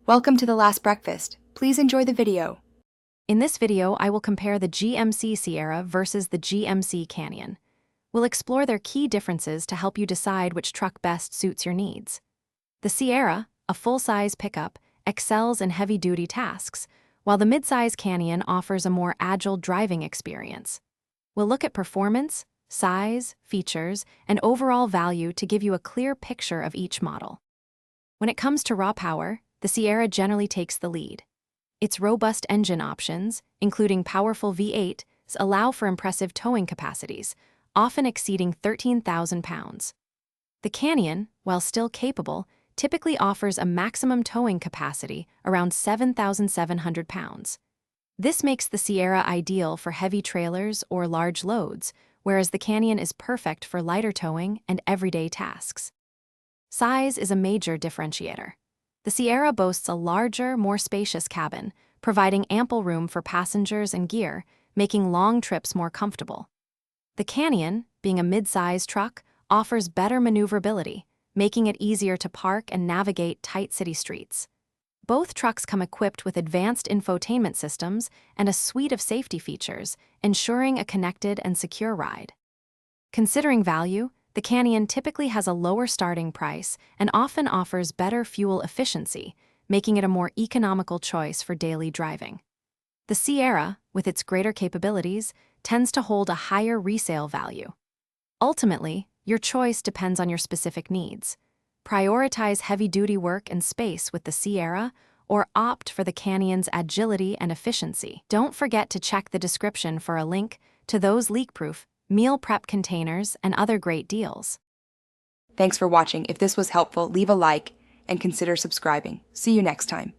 Welcome to The Last Breakfast. Please enjoy the video. In this video, I will compare the GMC Sierra versus the GMC Canyon. We'll explore their key differences to help you decide which truck best suits your needs. The Sierra, a full-size pickup, excels in heavy-duty tasks, while the midsize Canyon offers a more agile driving experience. We'll look at performance, size, features, and overall value to give you a clear picture of each model. When it comes to raw power, the Sierra generally takes the lead. Its robust engine options, including powerful V8s, allow for impressive towing capacities, often exceeding 13,000 pounds. The Canyon, while still capable, typically offers a maximum towing capacity around 7,700 pounds. This makes the Sierra ideal for heavy trailers or large loads, whereas the Canyon is perfect for lighter towing and everyday tasks. Size is a major differentiator. The Sierra boasts a larger, more spacious cabin, providing ample room for passengers and gear, making long trips more comfortable. The Canyon, being a mid-size truck, offers better maneuverability, making it easier to park and navigate tight city streets. Both trucks come equipped with advanced infotainment systems and a suite of safety features, ensuring a connected and secure ride. Considering value, the Canyon typically has a lower starting price and often offers better fuel efficiency, making it a more economical choice for daily driving. The Sierra, with its greater capabilities, tends to hold a higher resale value. Ultimately, your choice depends on your specific needs. Prioritize heavy-duty work and space with the Sierra, or opt for the Canyon's agility and efficiency. Don't forget to check the description for a link to those leak-proof meal prep containers and other great deals. Thanks for watching. If this was helpful, leave a like and consider subscribing. See you next time.